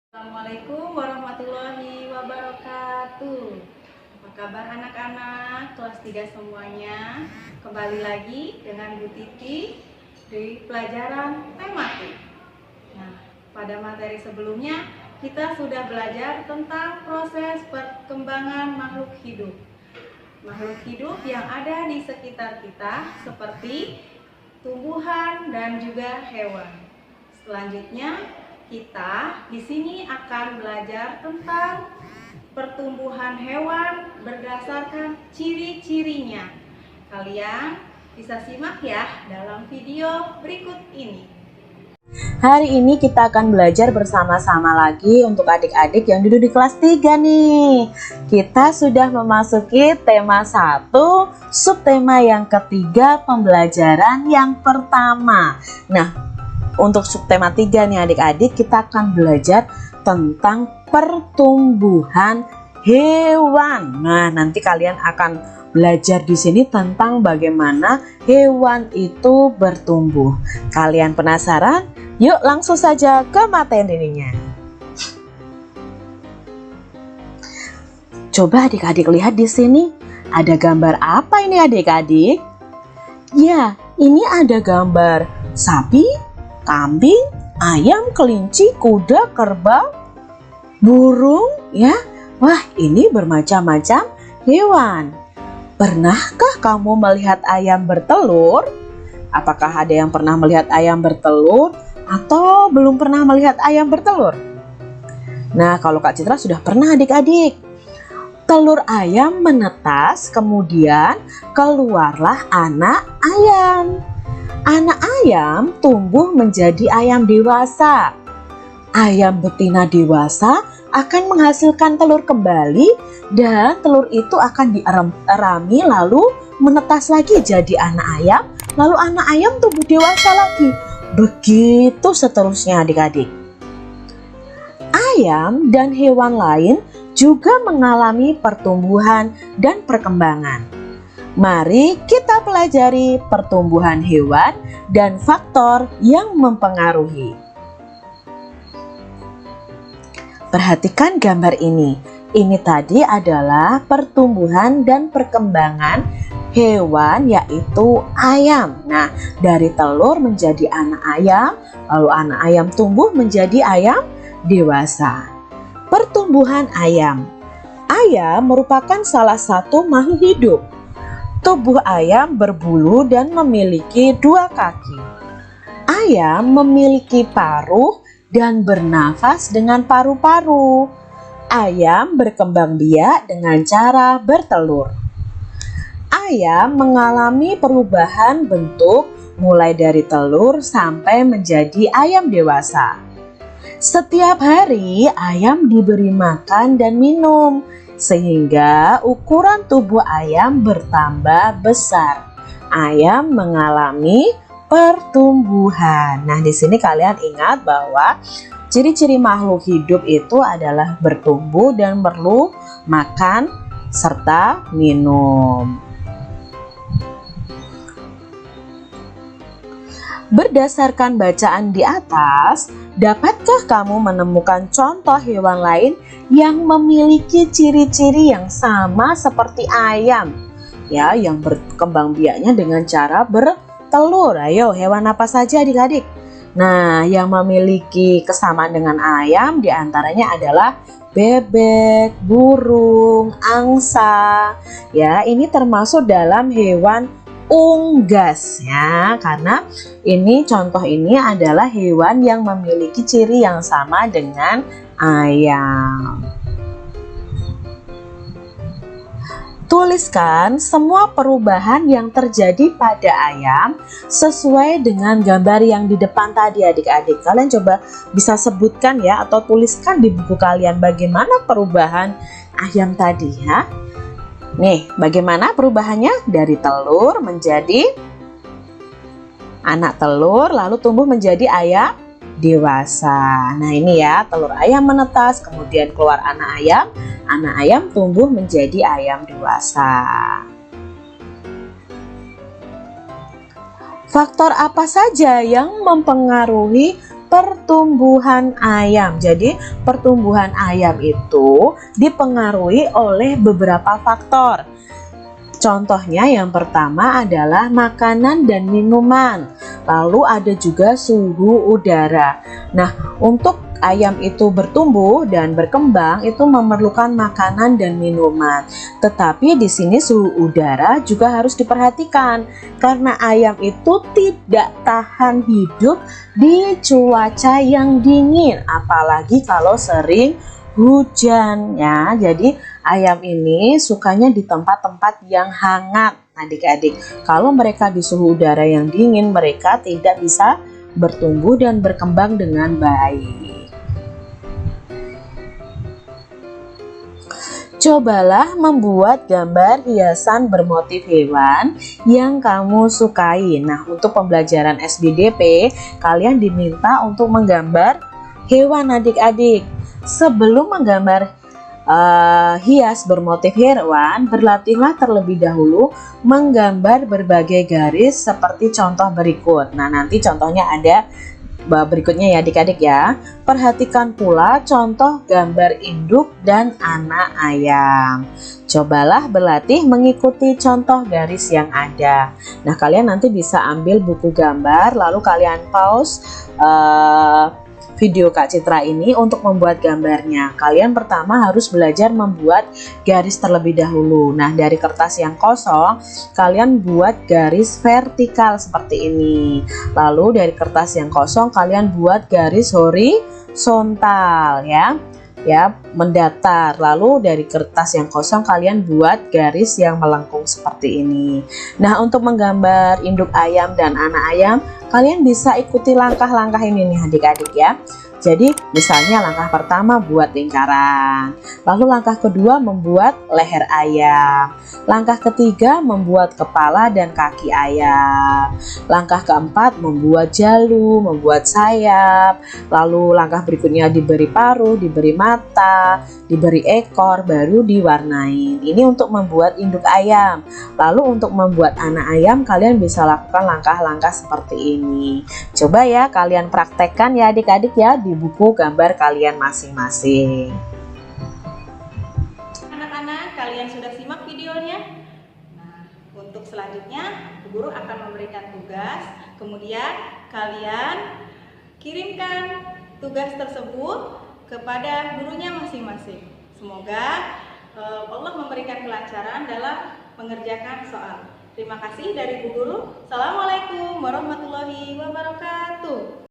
Assalamualaikum warahmatullahi wabarakatuh. Apa kabar anak-anak kelas 3 semuanya? Kembali lagi dengan Bu Titi di pelajaran tematik. Nah, pada materi sebelumnya kita sudah belajar tentang proses perkembangan makhluk hidup. Makhluk hidup yang ada di sekitar kita seperti tumbuhan dan juga hewan. Selanjutnya kita di sini akan belajar tentang pertumbuhan hewan berdasarkan ciri-cirinya. Kalian bisa simak ya dalam video berikut ini. Hari ini kita akan belajar bersama-sama lagi untuk adik-adik yang duduk di kelas 3 nih. Kita sudah memasuki tema 1, subtema yang ketiga, pembelajaran yang pertama. Nah, untuk subtema 3 nih adik-adik, kita akan belajar tentang pertumbuhan hewan. Nah, nanti kalian akan belajar di sini tentang bagaimana hewan itu bertumbuh. Kalian penasaran? Yuk langsung saja ke materinya. Coba adik-adik lihat di sini. Ada gambar apa ini adik-adik? Ya, ini ada gambar sapi, kambing, ayam, kelinci, kuda, kerbau, burung, ya. Wah, ini bermacam-macam hewan. Pernahkah kamu melihat ayam bertelur? Apakah ada yang pernah melihat ayam bertelur atau belum pernah melihat ayam bertelur? Nah, kalau Kak Citra sudah pernah adik-adik. Telur ayam menetas, kemudian keluarlah anak ayam. Anak ayam tumbuh menjadi ayam dewasa. Ayam betina dewasa akan menghasilkan telur kembali dan telur itu akan dierami lalu menetas lagi jadi anak ayam, lalu anak ayam tumbuh dewasa lagi. Begitu seterusnya adik-adik. Ayam dan hewan lain juga mengalami pertumbuhan dan perkembangan. Mari kita pelajari pertumbuhan hewan dan faktor yang mempengaruhi. Perhatikan gambar ini. Ini tadi adalah pertumbuhan dan perkembangan hewan, yaitu ayam. Nah, dari telur menjadi anak ayam, lalu anak ayam tumbuh menjadi ayam dewasa. Pertumbuhan ayam. Ayam merupakan salah satu makhluk hidup. Tubuh ayam berbulu dan memiliki 2 kaki. Ayam memiliki paruh dan bernafas dengan paru-paru. Ayam berkembang biak dengan cara bertelur. Ayam mengalami perubahan bentuk mulai dari telur sampai menjadi ayam dewasa. Setiap hari ayam diberi makan dan minum, sehingga ukuran tubuh ayam bertambah besar. Ayam mengalami pertumbuhan. Nah, di sini kalian ingat bahwa ciri-ciri makhluk hidup itu adalah bertumbuh dan perlu makan serta minum. Berdasarkan bacaan di atas, dapatkah kamu menemukan contoh hewan lain yang memiliki ciri-ciri yang sama seperti ayam? Ya, yang berkembang biaknya dengan cara bertelur. Ayo, hewan apa saja adik-adik? Nah, yang memiliki kesamaan dengan ayam diantaranya adalah bebek, burung, angsa. Ya, ini termasuk dalam hewan unggas ya, karena ini contoh ini adalah hewan yang memiliki ciri yang sama dengan ayam. Tuliskan semua perubahan yang terjadi pada ayam sesuai dengan gambar yang di depan tadi adik-adik. Kalian coba bisa sebutkan ya atau tuliskan di buku kalian bagaimana perubahan ayam tadi ya. Nih, bagaimana perubahannya? Dari telur menjadi anak telur, lalu tumbuh menjadi ayam dewasa. Nah, ini ya, telur ayam menetas, kemudian keluar anak ayam tumbuh menjadi ayam dewasa. Faktor apa saja yang mempengaruhi pertumbuhan ayam. Jadi pertumbuhan ayam itu dipengaruhi oleh beberapa faktor. Contohnya yang pertama adalah makanan dan minuman. Lalu ada juga suhu udara. Nah, untuk ayam itu bertumbuh dan berkembang itu memerlukan makanan dan minuman. Tetapi di sini suhu udara juga harus diperhatikan karena ayam itu tidak tahan hidup di cuaca yang dingin, apalagi kalau sering hujan ya. Jadi ayam ini sukanya di tempat-tempat yang hangat, adik-adik. Kalau mereka di suhu udara yang dingin, mereka tidak bisa bertumbuh dan berkembang dengan baik. Cobalah membuat gambar hiasan bermotif hewan yang kamu sukai. Nah, untuk pembelajaran SBDP, kalian diminta untuk menggambar hewan, adik-adik. Sebelum menggambar hias bermotif hewan, berlatihlah terlebih dahulu menggambar berbagai garis seperti contoh berikut. Nah, nanti contohnya ada berikutnya ya adik-adik ya. Perhatikan pula contoh gambar induk dan anak ayam. Cobalah berlatih mengikuti contoh garis yang ada. Nah, kalian nanti bisa ambil buku gambar, lalu kalian pause video Kak Citra ini untuk membuat gambarnya. Kalian pertama harus belajar membuat garis terlebih dahulu. Nah, dari kertas yang kosong, kalian buat garis vertikal seperti ini. Lalu dari kertas yang kosong, kalian buat garis horizontal ya. Mendatar. Lalu dari kertas yang kosong kalian buat garis yang melengkung seperti ini. Nah, untuk menggambar induk ayam dan anak ayam, kalian bisa ikuti langkah-langkah ini nih adik-adik ya. Jadi misalnya langkah pertama buat lingkaran, lalu langkah kedua membuat leher ayam, langkah ketiga membuat kepala dan kaki ayam, langkah keempat membuat jalu, membuat sayap, lalu langkah berikutnya diberi paruh, diberi mata, diberi ekor, baru diwarnai. Ini untuk membuat induk ayam. Lalu untuk membuat anak ayam, kalian bisa lakukan langkah-langkah seperti ini. Coba ya kalian praktekkan ya adik-adik ya di buku gambar kalian masing-masing. Anak-anak, kalian sudah simak videonya? Nah, untuk selanjutnya, guru akan memberikan tugas, kemudian kalian kirimkan tugas tersebut kepada gurunya masing-masing. Semoga Allah memberikan kelancaran dalam mengerjakan soal. Terima kasih dari Bu Guru. Assalamualaikum warahmatullahi wabarakatuh.